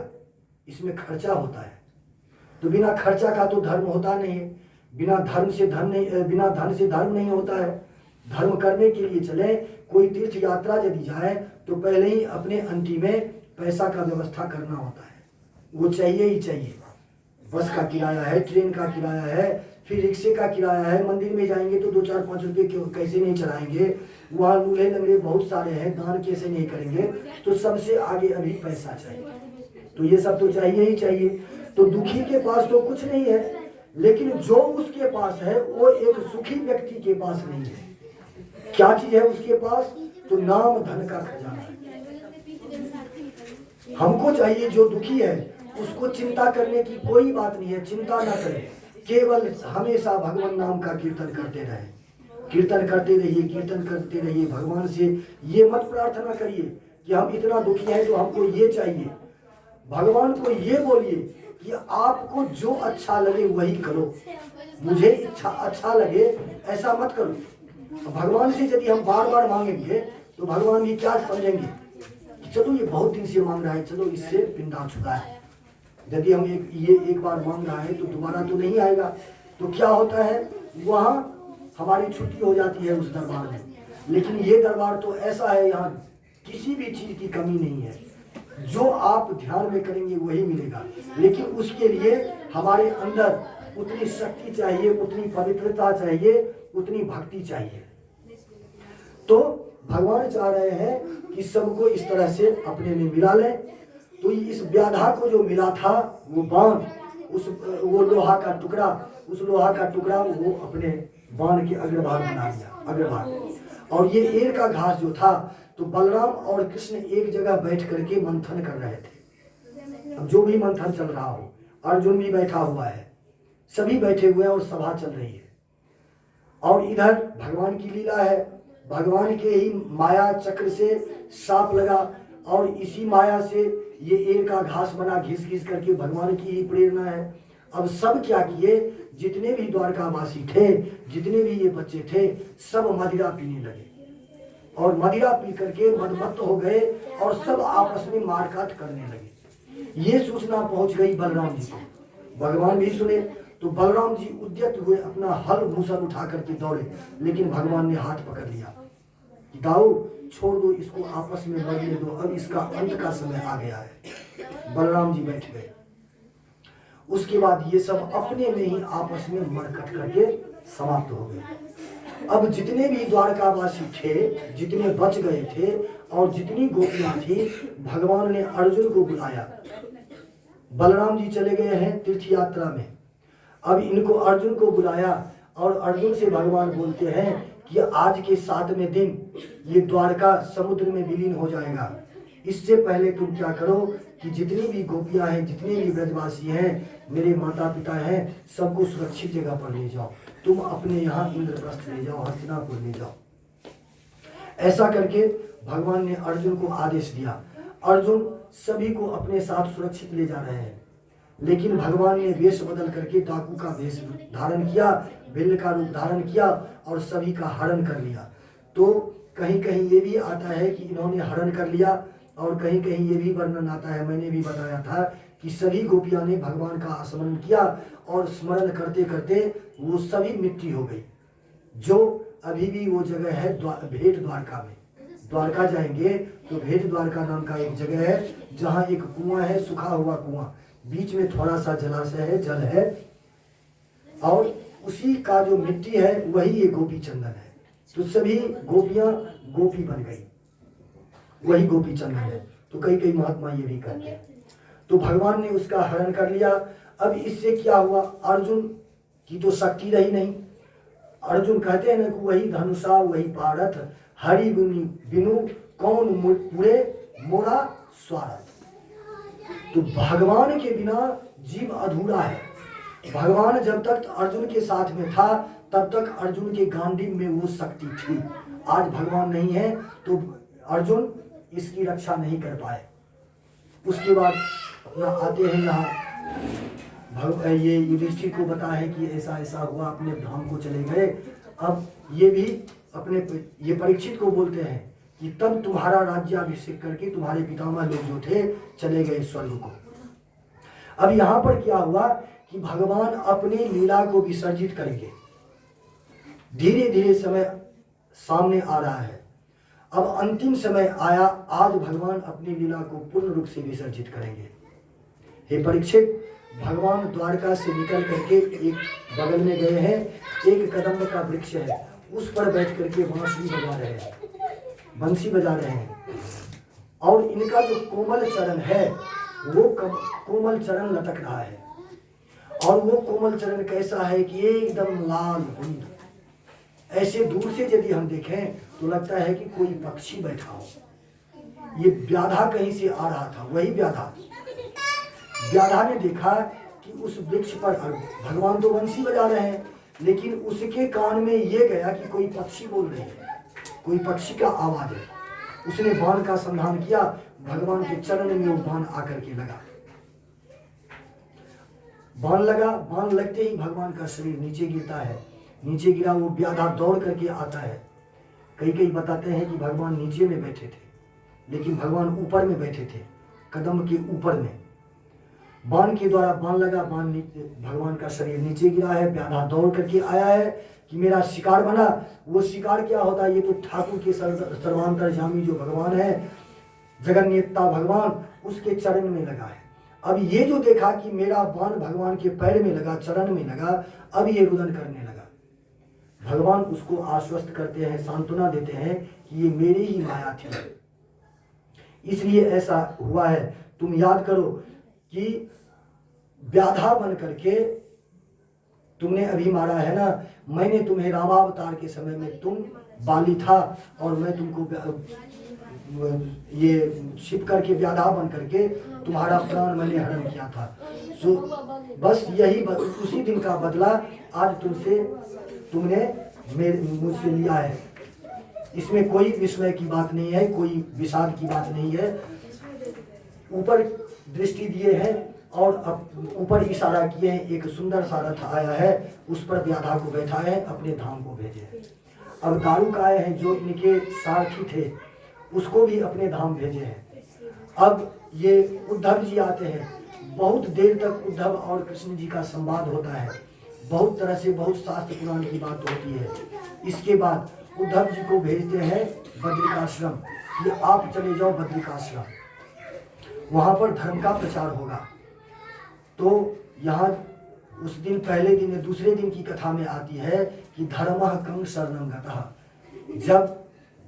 इसमें खर्चा होता है। तो बिना खर्चा का तो धर्म होता नहीं है, बिना धन से धर्म नहीं होता है। धर्म करने के लिए चले, कोई तीर्थ यात्रा यदि जाए तो पहले ही अपने अंटी में पैसा का व्यवस्था करना होता है, वो चाहिए ही चाहिए। बस का किराया है, ट्रेन का किराया है, फिर रिक्शे का किराया है, मंदिर में जाएंगे तो 2-4-5 रुपये कैसे नहीं चढ़ाएंगे, वहाँ लूल्हे लंगड़े बहुत सारे हैं, दान कैसे नहीं करेंगे, तो सबसे आगे अभी पैसा चाहिए। तो ये सब तो चाहिए ही चाहिए। तो दुखी के पास तो कुछ नहीं है, लेकिन जो उसके पास है वो एक सुखी व्यक्ति के पास नहीं है। क्या चीज है उसके पास? तो नाम धन का खजाना है। हमको चाहिए, जो दुखी है उसको चिंता करने की कोई बात नहीं है, चिंता ना करें, केवल हमेशा भगवान नाम का कीर्तन करते रहे, कीर्तन करते रहिए, कीर्तन करते रहिए। भगवान से ये मत प्रार्थना करिए कि हम इतना दुखी हैं तो हमको ये चाहिए। भगवान को ये बोलिए कि आपको जो अच्छा लगे वही करो, मुझे अच्छा लगे ऐसा मत करो। भगवान से यदि हम बार बार मांगेंगे तो भगवान भी क्या समझेंगे, चलो ये बहुत दिन से मांग रहा है, चलो इससे पिंडा चुका है। यदि हम एक बार मांग रहा है तो दोबारा तो नहीं आएगा। तो क्या होता है, वहाँ हमारी छुट्टी हो जाती है उस दरबार में। लेकिन ये दरबार तो ऐसा है, यहाँ किसी भी चीज की कमी नहीं है, जो आप ध्यान में करेंगे वही मिलेगा। लेकिन उसके लिए हमारे अंदर उतनी शक्ति चाहिए, उतनी पवित्रता चाहिए, उतनी भक्ति चाहिए। तो भगवान चाह रहे हैं कि सबको इस तरह से अपने में मिला लें। तो इस व्याधा को जो मिला था वो बाण, वो लोहा का टुकड़ा, उस लोहा का टुकड़ा वो अपने बाण के अग्रभाग बना लिया, अग्रभाग। और ये एर का घास जो था, तो बलराम और कृष्ण एक जगह बैठ करके मंथन कर रहे थे। अब जो भी मंथन चल रहा हो, अर्जुन भी बैठा हुआ है, सभी बैठे हुए हैं और सभा चल रही है। और इधर भगवान की लीला है, भगवान के ही माया चक्र से सांप लगा और इसी माया से ये एर का घास बना, घिस घिस करके भगवान की ही प्रेरणा है। अब सब क्या किए, जितने भी द्वारकावासी थे, जितने भी ये बच्चे थे, सब मदिरा पीने लगे और मदिरा पी करके मदमत्त हो गए और सब आपस में मारकाट करने लगे। ये सूचना पहुंच गई बलराम जी को, भगवान भी सुने। तो बलराम जी उद्यत हुए, अपना हल मूसल उठा करके दौड़े, लेकिन भगवान ने हाथ पकड़ लिया कि दाऊ छोड़ दो इसको, आपस में मरने दो, अब इसका अंत का समय आ गया है। बलराम जी बैठ गए। उसके बाद ये सब अपने में ही आपस में मरकट करके समाप्त हो गए। अब जितने भी द्वारकावासी थे, जितने बच गए थे और जितनी गोपियां थी, भगवान ने अर्जुन को बुलाया। बलराम जी चले गए हैं तीर्थ यात्रा में, अब इनको अर्जुन को बुलाया और अर्जुन से भगवान बोलते हैं कि आज के 7वें दिन ये द्वारका समुद्र में विलीन हो जाएगा। इससे पहले तुम क्या करो कि जितनी भी गोपियां हैं, जितने भी ब्रजवासी हैं, मेरे माता पिता हैं, सबको सुरक्षित जगह पर ले जाओ, तुम अपने यहाँ इंद्रप्रस्थ ले जाओ, हस्तिनापुर ले जाओ। ऐसा करके भगवान ने अर्जुन को आदेश दिया। अर्जुन सभी को अपने साथ सुरक्षित ले जा रहे हैं, लेकिन भगवान ने वेश बदल करके डाकू का वेश धारण किया, बिल्ल का रूप धारण किया और सभी का हरण कर लिया। तो कहीं कहीं ये भी आता है कि इन्होंने हरण कर लिया और कहीं कहीं ये भी वर्णन आता है, मैंने भी बताया था कि सभी गोपियां ने भगवान का स्मरण किया और स्मरण करते करते वो सभी मिट्टी हो गई। जो अभी भी वो जगह है भेट द्वारका में, द्वारका जाएंगे तो भेट द्वारका नाम का एक जगह है, जहाँ एक कुआं है, सूखा हुआ कुआं, बीच में थोड़ा सा जलाशय है, जल है, और उसी का जो मिट्टी है वही ये गोपी चंदन है। तो सभी गोपियां गोपी बन गई, वही गोपी चंदन है। तो कई कई महात्मा ये भी कहते हैं। तो भगवान ने उसका हरण कर लिया। अब इससे क्या हुआ, अर्जुन की तो शक्ति रही नहीं। अर्जुन कहते हैं ना कि वही धनुषा वही पारथ, हरि बिनु कौन पूरे मोरा स्वार्थ। तो भगवान के बिना जीव अधूरा है। भगवान जब तक अर्जुन के साथ में था तब तक अर्जुन के गांडीव में वो शक्ति थी। आज भगवान नहीं है तो अर्जुन इसकी रक्षा नहीं कर पाए। उसके बाद अपना आते हैं यहाँ ये युधिष्ठिर को बता है कि ऐसा ऐसा हुआ, अपने धाम को चले गए। अब ये भी अपने ये परीक्षित को बोलते हैं कि तब तुम्हारा राज्याभिषेक करके तुम्हारे पितामह लोग जो थे चले गए स्वर्ग को। अब यहाँ पर क्या हुआ कि भगवान अपनी लीला को विसर्जित करेंगे। धीरे धीरे समय सामने आ रहा है। अब अंतिम समय आया, आज भगवान अपनी लीला को पूर्ण रूप से विसर्जित करेंगे। हे परीक्षित, भगवान द्वारका से निकल करके एक बगल में गए हैं, एक कदम्ब का वृक्ष है, उस पर बैठ करके बांसुरी बजा रहे हैं, बंसी बजा रहे हैं। और इनका जो कोमल चरण है वो कोमल चरण लटक रहा है। और वो कोमल चरण कैसा है कि एकदम लाल बुंद। ऐसे दूर से यदि हम देखें तो लगता है कि कोई पक्षी बैठा हो। ये व्याधा कहीं से आ रहा था, वही व्याधा। व्याधा ने देखा कि उस वृक्ष पर भगवान तो बंसी बजा रहे हैं, लेकिन उसके कान में ये गया कि कोई पक्षी बोल रहे हैं, कोई पक्षी का आवाज है। उसने बाण का संधान किया, भगवान के चरण में वो बाण आकर के लगा। बाण लगा, बाण लगते ही भगवान का शरीर नीचे गिरता है। नीचे गिरा, वो व्याधा दौड़ करके आता है। कई बताते हैं कि भगवान नीचे में बैठे थे, लेकिन भगवान ऊपर में बैठे थे, कदम के ऊपर में। बाण के द्वारा बाण लगा, बाण भगवान का शरीर नीचे गिरा है। व्याधा दौड़ करके आया है कि मेरा शिकार बना। वो शिकार क्या होता है, ये तो ठाकुर के सर्वांतर्यामी जो भगवान है, जगन्नेता भगवान, उसके चरण में लगा है। अब ये जो देखा कि मेरा बाण भगवान के पैर में लगा, चरण में लगा, अब ये रुदन करने लगा। भगवान उसको आश्वस्त करते हैं, सांत्वना देते हैं कि ये मेरी ही माया थी, इसलिए ऐसा हुआ है। तुम याद करो कि व्याधा बन करके तुमने अभी मारा है ना। मैंने तुम्हें रामावतार के समय में, तुम बाली था और मैं तुमको ये छिप करके व्याधा बन करके तुम्हारा प्राण मैंने हरण किया था। सो बस यही उसी दिन का बदला आज तुमने मुझसे लिया है। इसमें कोई विस्मय की बात नहीं है, कोई विषाद की बात नहीं है। ऊपर दृष्टि दिए हैं और अब ऊपर इशारा किए हैं। एक सुंदर सा रथ आया है, उस पर व्याधा को बैठा है, अपने धाम को भेजे। अब दारुक आए हैं जो इनके सारथी थे, उसको भी अपने धाम भेजे हैं। अब ये उद्धव जी आते हैं। बहुत देर तक उद्धव और कृष्ण जी का संवाद होता है, बहुत तरह से, बहुत शास्त्र पुराण की बात होती है। इसके बाद उद्धव जी को भेजते हैं बद्रिकाश्रम कि आप चले जाओ बद्रिकाश्रम, वहाँ पर धर्म का प्रचार होगा। तो यहाँ उस दिन, पहले दिन, दूसरे दिन की कथा में आती है कि धर्मः कं शरणं गतः। जब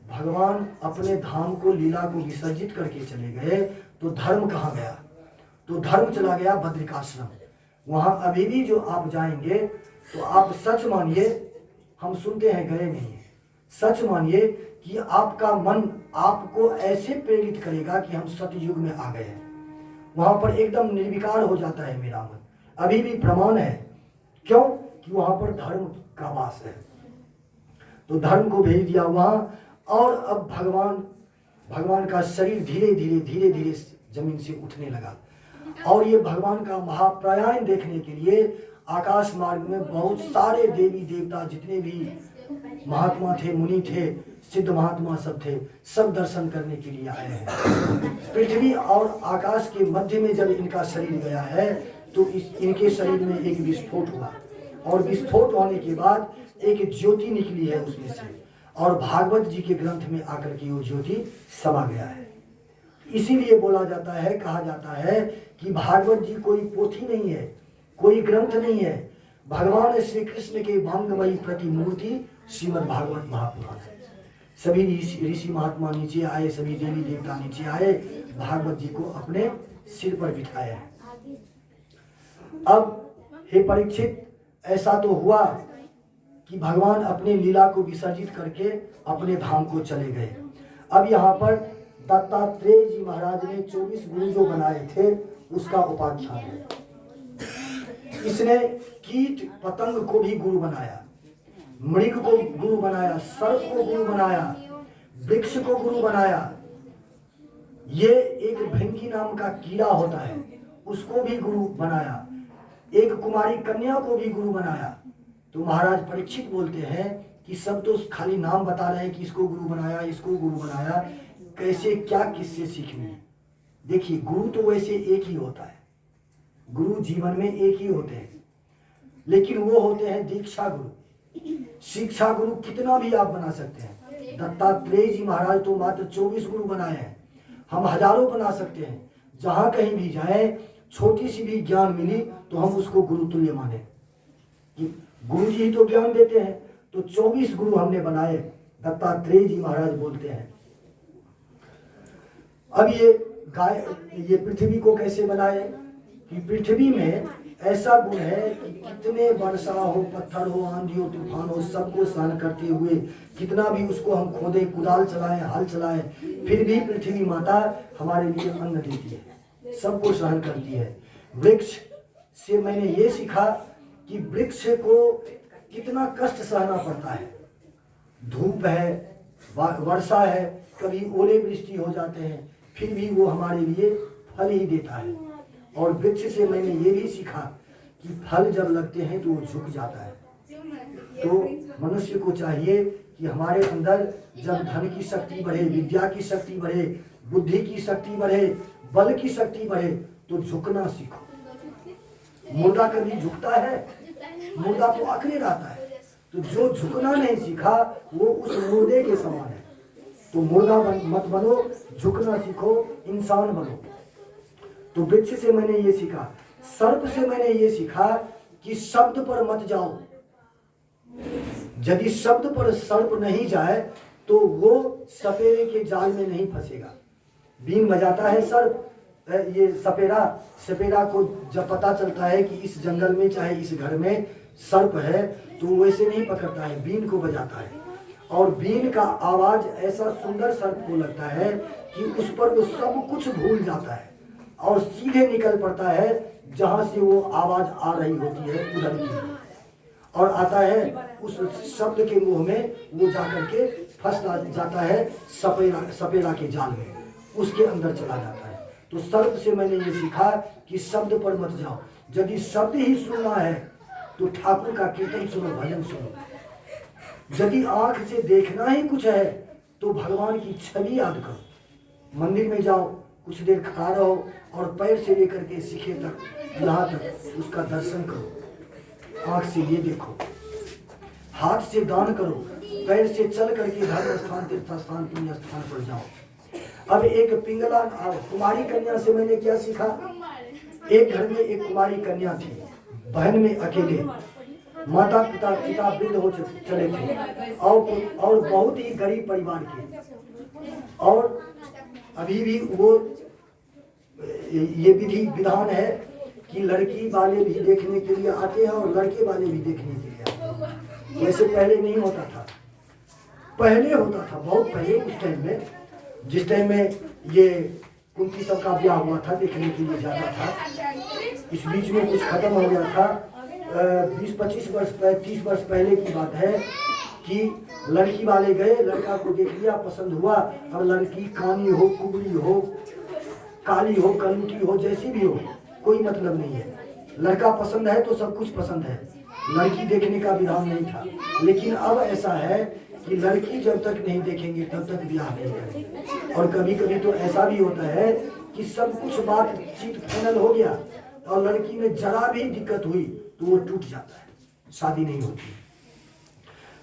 भगवान अपने धाम को, लीला को विसर्जित करके चले गए तो धर्म कहाँ गया? तो धर्म चला गया बद्रिकाश्रम। वहाँ अभी भी जो आप जाएंगे तो आप सच मानिए, हम सुनते हैं गए नहीं है, सच मानिए कि आपका मन आपको ऐसे प्रेरित करेगा कि हम सतयुग में आ गए हैं। वहाँ पर एकदम निर्विकार हो जाता है मेरा मन। अभी भी प्रमाण है, क्यों? कि वहाँ पर धर्म का वास है। तो धर्म को भेज दिया वहाँ। और अब भगवान का शरीर धीरे धीरे जमीन से उठने लगा। और ये भगवान का महाप्रयाण देखने के लिए आकाश मार्ग में बहुत सारे देवी देवता, जितने भी महात्मा थे, मुनि थे, सिद्ध महात्मा सब थे, सब दर्शन करने के लिए आए हैं। पृथ्वी और आकाश के मध्य में जब इनका शरीर गया है तो इनके शरीर में एक विस्फोट हुआ, और विस्फोट होने के बाद एक ज्योति निकली है उसमें से, और भागवत जी के ग्रंथ में आकर के वो ज्योति समा गया है। इसीलिए बोला जाता है, कहा जाता है कि भागवत जी कोई पोथी नहीं है, कोई ग्रंथ नहीं है, भगवान श्री कृष्ण के भांगमयी प्रतिमूर्ति श्रीमद् भागवत महापुराण है। सभी ऋषि महात्मा नीचे आए, सभी देवी देवता नीचे आए, भागवत जी को अपने सिर पर बिठाया है। अब हे परीक्षित, ऐसा तो हुआ कि भगवान अपने लीला को विसर्जित करके अपने धाम को चले गए। अब यहाँ पर दत्तात्रेय जी महाराज ने 24 गुरु जो बनाए थे उसका उपाख्यान है। इसने कीट पतंग को भी गुरु बनाया, मृग को गुरु बनाया, सर्प को गुरु बनाया, वृक्ष को गुरु बनाया। ये एक भृंगी नाम का कीड़ा होता है, उसको भी गुरु बनाया, एक कुमारी कन्या को भी गुरु बनाया। तो महाराज परीक्षित बोलते हैं कि सब तो खाली नाम बता रहे हैं कि इसको गुरु बनाया, इसको गुरु बनाया, कैसे क्या किससे सीखनी है। देखिए गुरु तो वैसे एक ही होता है, गुरु जीवन में एक ही होते हैं, लेकिन वो होते हैं दीक्षा गुरु। शिक्षा गुरु कितना भी आप बना सकते हैं। दत्तात्रेय जी महाराज तो मात्र 24 गुरु बनाए हैं, हम हजारों बना सकते हैं। जहां कहीं भी जाए, छोटी सी भी ज्ञान मिली तो हम उसको गुरु तुल्य माने कि गुरु जी ही तो ज्ञान देते हैं। तो 24 गुरु हमने बनाए, दत्तात्रेय जी महाराज बोलते हैं। अब ये पृथ्वी को कैसे बनाए कि पृथ्वी में ऐसा गुण है कि कितने वर्षा हो, पत्थर हो, आंधी हो, तूफान हो, सबको सहन करते हुए, कितना भी उसको हम खोदे, कुदाल चलाएं, हल चलाएं, फिर भी पृथ्वी माता हमारे लिए अन्न देती है, सबको सहन करती है। वृक्ष से मैंने ये सीखा कि वृक्ष को कितना कष्ट सहना पड़ता है। धूप है, वर्षा है, कभी ओले वृष्टि हो जाते हैं, फिर भी वो हमारे लिए फल ही देता है। और वृक्ष से मैंने ये भी सीखा कि फल जब लगते हैं तो वो झुक जाता है। तो मनुष्य को चाहिए कि हमारे अंदर जब धन की शक्ति बढ़े, विद्या की शक्ति बढ़े, बुद्धि की शक्ति बढ़े, बल की शक्ति बढ़े, तो झुकना सीखो। मुर्दा कभी झुकता है? मुर्दा तो अकड़े रहता है। तो जो झुकना नहीं सीखा वो उस मुर्दे के समान है। तो मुर्दा मत बनो, झुकना सीखो, इंसान बनो। तो वृक्ष से मैंने ये सीखा। सर्प से मैंने ये सीखा कि शब्द पर मत जाओ। यदि शब्द पर सर्प नहीं जाए तो वो सपेरे के जाल में नहीं फंसेगा। बीन बजाता है सर्प, ये सपेरा को जब पता चलता है कि इस जंगल में चाहे इस घर में सर्प है तो वैसे नहीं पकड़ता है, बीन को बजाता है। और बीन का आवाज ऐसा सुंदर सर्प को लगता है कि उस पर वो सब कुछ भूल जाता है और सीधे निकल पड़ता है जहां से वो आवाज आ रही होती है उधर की, और आता है उस शब्द के मुंह में, वो जाकर के फंस जाता है सपेरा के जाल में, उसके अंदर चला जाता है। तो शब्द से मैंने ये सीखा कि शब्द पर मत जाओ। यदि शब्द ही सुनना है तो ठाकुर का कीर्तन सुनो, भजन सुनो। यदि आंख से देखना ही कुछ है तो भगवान की छवि याद करो। मंदिर में जाओ, कुछ देर खड़ा रहो और पैर से लेकर के सीखे तक, यहाँ तक उसका दर्शन करो। आंख से ये देखो, हाथ से दान करो, पैर से चल करके धर्म स्थान, तीर्थ स्थान, पुण्य स्थान पर जाओ। अब एक पिंगला कुमारी कन्या से मैंने क्या सीखा। एक घर में एक कुमारी कन्या थी, बहन में अकेले, माता पिता वृद्ध हो चले थे और बहुत ही गरीब परिवार के। और अभी भी वो ये विधान है कि लड़की वाले भी देखने के लिए आते हैं और लड़के वाले भी देखने के लिए आते हैं। वैसे पहले नहीं होता था, पहले होता था, बहुत पहले, उस टाइम में, जिस टाइम में ये कुंती सब का ब्याह हुआ था, देखने के लिए जाता था। इस बीच में कुछ खत्म हो गया था। 20-25 वर्ष 30 वर्ष पहले की बात है कि लड़की वाले गए, लड़का को देख लिया, पसंद हुआ, और लड़की कानी हो, कुबड़ी हो, काली हो, कलूटी हो, जैसी भी हो, कोई मतलब नहीं है। लड़का पसंद है तो सब कुछ पसंद है, लड़की देखने का विधान नहीं था। लेकिन अब ऐसा है कि लड़की जब तक नहीं देखेंगे तब तक ब्याह नहीं करेंगे। और कभी कभी तो ऐसा भी होता है कि सब कुछ बातचीत फाइनल हो गया और लड़की में जरा भी दिक्कत हुई तो वो टूट जाता है, शादी नहीं होती।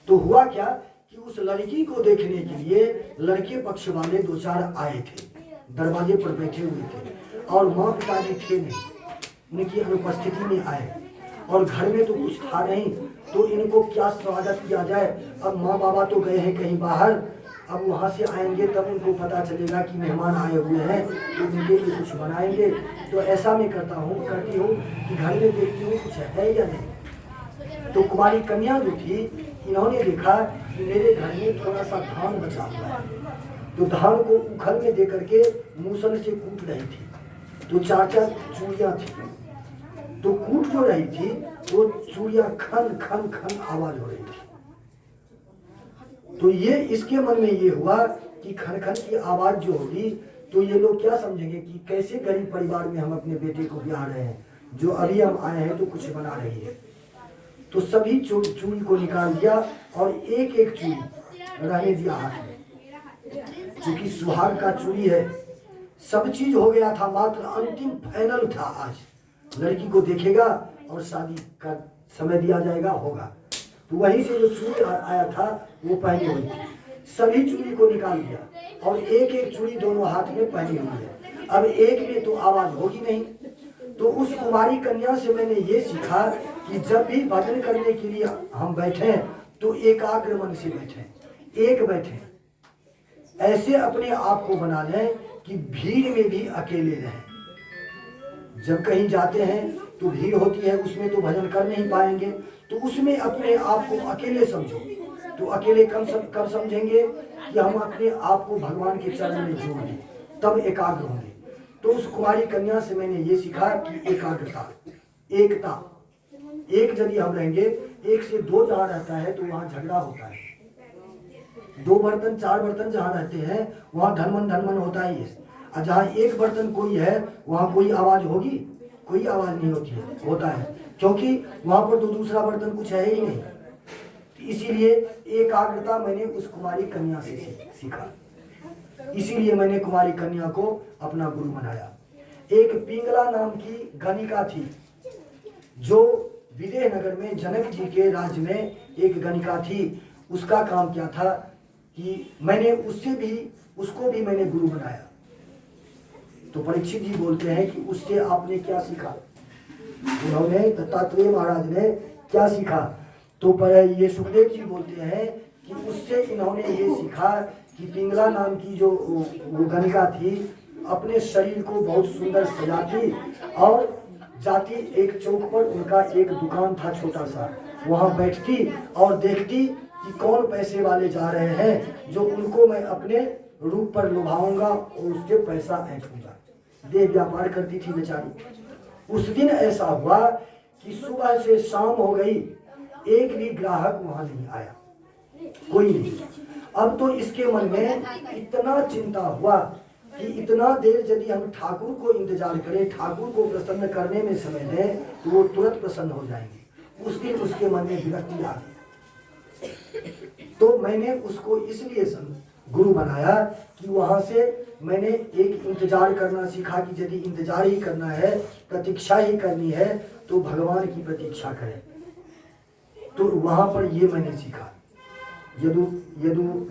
तो हुआ क्या कि उस लड़की को देखने के लिए लड़के पक्ष वाले 2-4 आए थे, दरवाजे पर बैठे हुए थे, और माँ पिताजी थे नहीं, उनकी अनुपस्थिति में आए। और घर में तो कुछ था नहीं, तो इनको क्या स्वागत किया जाए। अब माँ बाबा तो गए हैं कहीं बाहर, अब वहाँ से आएंगे तब उनको पता चलेगा कि मेहमान आए हुए हैं, तो उनके लिए कुछ बनाएंगे। तो ऐसा मैं करती हूँ कि घर में देखती हूँ कुछ है या नहीं। तो कुमारी कन्या जो थी, इन्होंने देखा कि मेरे घर में थोड़ा सा धान बचा हुआ है, तो धान को उखल में दे करके मूसल से कूट रही थी। तो 4-4 चूड़ियाँ थी, तो कूट जो रही थी वो चूड़ियां खन खन खन आवाज हो रही थी। तो ये इसके मन में ये हुआ कि खन खन की आवाज जो होगी तो ये लोग क्या समझेंगे कि कैसे गरीब परिवार में हम अपने बेटे को ब्याह रहे हैं, जो अभी हम आए हैं तो कुछ बना रही है। तो सभी चूड़ी को निकाल दिया और एक एक चूड़ी रहने दिया हाथ में, क्योंकि सुहाग का चूड़ी है। सब चीज हो गया था, मात्र अंतिम फाइनल था। आज लड़की को देखेगा और शादी का समय दिया जाएगा, होगा। तो वहीं से जो चूड़ी आया था वो पहनी हुई थी। सभी चूड़ी को निकाल दिया और एक एक चूड़ी दोनों हाथ में पहनी हुई है। अब एक में तो आवाज होगी नहीं। तो उस कुमारी कन्या से मैंने ये सीखा कि जब भी भजन करने के लिए हम बैठे तो एकाग्र मन से बैठे, एक बैठे। ऐसे अपने आप को बना लें कि भीड़ में भी अकेले रहें। जब कहीं जाते हैं तो भीड़ होती है, उसमें तो भजन कर नहीं पाएंगे, तो उसमें अपने आप को अकेले समझो। तो अकेले कब समझेंगे कि हम अपने आप को भगवान के चरण में जोड़ दें, तब एकाग्र होंगे। तो उस कुमारी कन्या से मैंने ये सीखा कि एकाग्रता, एकता। एक यदि हम रहेंगे, एक से दो जहाँ रहता है तो वहाँ झगड़ा होता है। दो बर्तन चार बर्तन जहाँ रहते हैं वहाँ धनमन होता ही है। और जहाँ एक बर्तन कोई है वहाँ कोई आवाज होगी? कोई आवाज नहीं होती है, होता है, क्योंकि वहाँ पर तो दूसरा बर्तन कुछ है ही नहीं। इसीलिए एकाग्रता मैंने उस कुमारी कन्या से सीखा। इसीलिए मैंने कुमारी कन्या को अपना गुरु बनाया। एक पिंगला नाम की गणिका थी, जो विदेह नगर में जनक जी के राज्य में एक गणिका थी। उसका काम क्या था कि मैंने उसको भी मैंने गुरु बनाया। तो परीक्षित जी बोलते हैं कि उससे आपने क्या सीखा? उन्होंने दत्तात्रेय महाराज ने क्या सीखा? तो पर ये सुखदेव जी बोलते हैं कि उससे इन्होंने ये सीखा कि पिंगला नाम की जो वो गणिका थी, अपने शरीर को बहुत सुंदर सजाती और जाती। एक चौक पर उनका एक दुकान था छोटा सा, वहाँ बैठती और देखती कि कौन पैसे वाले जा रहे हैं, जो उनको मैं अपने रूप पर लुभाऊंगा और उससे पैसा ऐंठूंगा। देह व्यापार करती थी बेचारी। उस दिन ऐसा हुआ कि सुबह से शाम हो गई, एक भी ग्राहक वहां नहीं आया, कोई नहीं। अब तो इसके मन में इतना चिंता हुआ कि इतना देर यदि हम ठाकुर को इंतजार करें, ठाकुर को प्रसन्न करने में समय दें, तो वो तुरंत प्रसन्न हो जाएंगे। उस दिन उसके मन में विरक्ति आ गई। तो मैंने उसको इसलिए गुरु बनाया कि वहां से मैंने एक इंतजार करना सीखा कि यदि इंतजार ही करना है, प्रतीक्षा ही करनी है, तो भगवान की प्रतीक्षा करें। तो वहां पर ये मैंने सीखा। यदु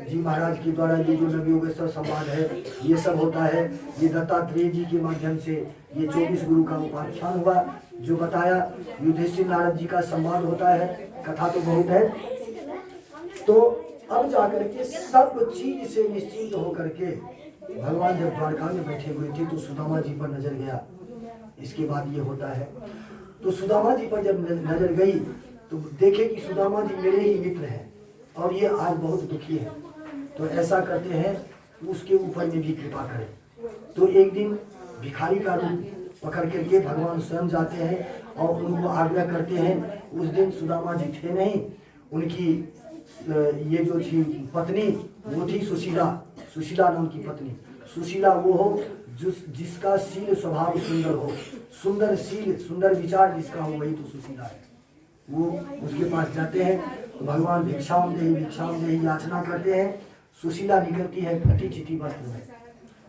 जी महाराज के द्वारा ये जो नवयोगेश्वर संवाद है, ये सब होता है। ये दत्तात्रेय जी के माध्यम से ये 24 गुरु का उपाख्यान हुआ, जो बताया। युधिष्ठिर नारद जी का संवाद होता है, कथा तो बहुत है। तो अब जाकर के सब चीज से निश्चिंत होकर के भगवान जब द्वारका में बैठे हुए थे तो सुदामा जी पर नजर गया। इसके बाद ये होता है। तो सुदामा जी पर जब नजर गई तो देखे कि सुदामा जी मेरे ही मित्र हैं और ये आज बहुत दुखी है, तो ऐसा करते हैं उसके ऊपर में भी कृपा करें। तो एक दिन भिखारी का रूप पकड़ करके भगवान स्वयं जाते हैं और उनको आज्ञा करते हैं। उस दिन सुदामा जी थे नहीं, उनकी ये जो थी पत्नी वो थी सुशीला नाम की पत्नी। सुशीला वो हो जिसका शील स्वभाव सुंदर हो, सुंदर शील सुंदर विचार जिसका हो, वही तो सुशीला है। वो उसके पास जाते हैं, भगवान भिक्षाम देहि याचना करते हैं। सुशीला निकलती है फटी चिटी वस्त्र में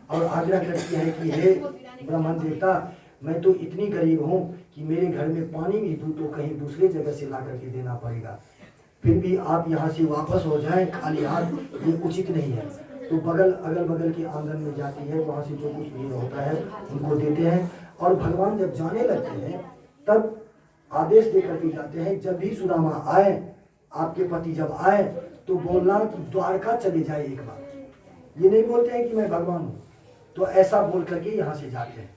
और आग्रह करती है कि हे ब्राह्मण देवता, मैं तो इतनी गरीब हूँ कि मेरे घर में पानी भी दूँ तो कहीं दूसरे जगह से ला करके देना पड़ेगा, फिर भी आप यहाँ से वापस हो जाएं खाली हाथ, ये उचित नहीं है। तो अगल बगल के आंगन में जाती है, वहाँ से जो कुछ भी होता है उनको देते हैं। और भगवान जब जाने लगते हैं तब आदेश दे करके जाते हैं, जब भी सुदामा आए, आपके पति जब आए तो बोलना कि द्वारका चले जाए एक बार। ये नहीं बोलते हैं कि मैं भगवान हूँ, तो ऐसा बोल करके यहाँ से जाते हैं।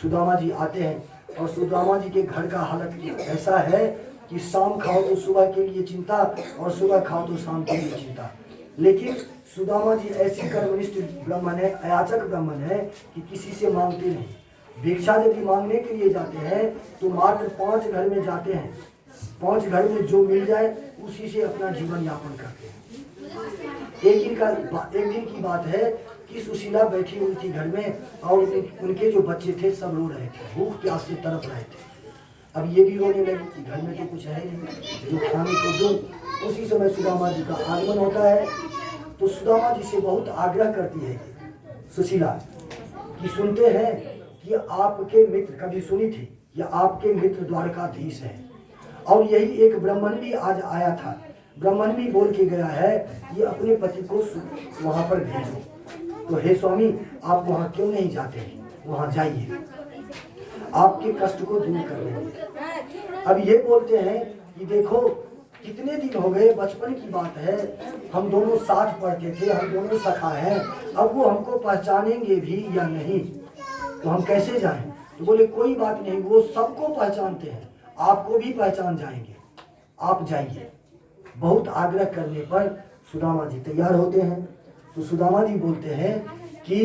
सुदामा जी आते हैं और सुदामा जी के घर का हालत ऐसा है कि शाम खाओ तो सुबह के लिए चिंता और सुबह खाओ तो शाम के लिए चिंता। लेकिन सुदामा जी ऐसी कर्मनिष्ठ ब्राह्मण है, अयाचक ब्राह्मण है कि किसी से मांगते नहीं। भिक्षा यदि मांगने के लिए जाते हैं तो मात्र 5 घर में जाते हैं, 5 घर में जो मिल जाए उसी से अपना जीवन यापन करते हैं। एक दिन की बात है कि सुशीला बैठी हुई थी घर में और उनके जो बच्चे थे सब रो रहे थे, भूख प्यास से तड़प रहे थे। अब ये भी रोने लगी कि घर में तो कुछ है नहीं जो खाने को दूं। उसी समय सुदामा जी का आगमन होता है। तो सुदामा जी से बहुत आग्रह करती है सुशीला कि सुनते हैं कि आपके मित्र, कभी सुनी थी कि आपके मित्र द्वारकाधीश हैं और यही एक ब्राह्मण भी आज आया था, ब्राह्मण भी बोल के गया है कि अपने पति को वहाँ पर भेजो। तो हे स्वामी, आप वहाँ क्यों नहीं जाते हैं? वहाँ जाइए, आपके कष्ट को दूर कर लेंगे। अब ये बोलते हैं कि देखो कितने दिन हो गए, बचपन की बात है, हम दोनों साथ पढ़ते थे, हम दोनों सखा हैं, अब वो हमको पहचानेंगे भी या नहीं, तो हम कैसे जाएं? तो बोले कोई बात नहीं, वो सबको पहचानते हैं, आपको भी पहचान जाएंगे, आप जाइए। बहुत आग्रह करने पर सुदामा जी तैयार होते हैं। तो सुदामा जी बोलते हैं कि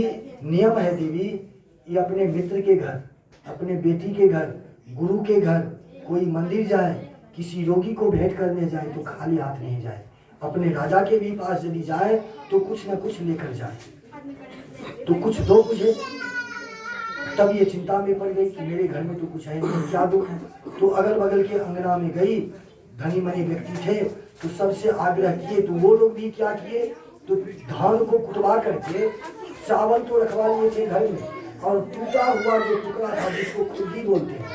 नियम है देवी, ये अपने मित्र के घर, अपने बेटी के घर, गुरु के घर, कोई मंदिर जाए, किसी रोगी को भेंट करने जाए तो खाली हाथ नहीं जाए, अपने राजा के भी पास यदि जाए तो कुछ न कुछ लेकर जाए, तो कुछ दो मुझे। तब ये चिंता में पड़ गई कि मेरे घर में तो कुछ है नहीं, क्या दूं? तो अगल बगल के अंगना में गई, धनी मनी व्यक्ति थे तो सबसे आग्रह किए, तो वो लोग भी क्या किए, तो धान को कुटवा करके चावल तो रखवा लिए थे घर में, और टूटा हुआ जो टुकड़ा था जिसको खुदी बोलते हैं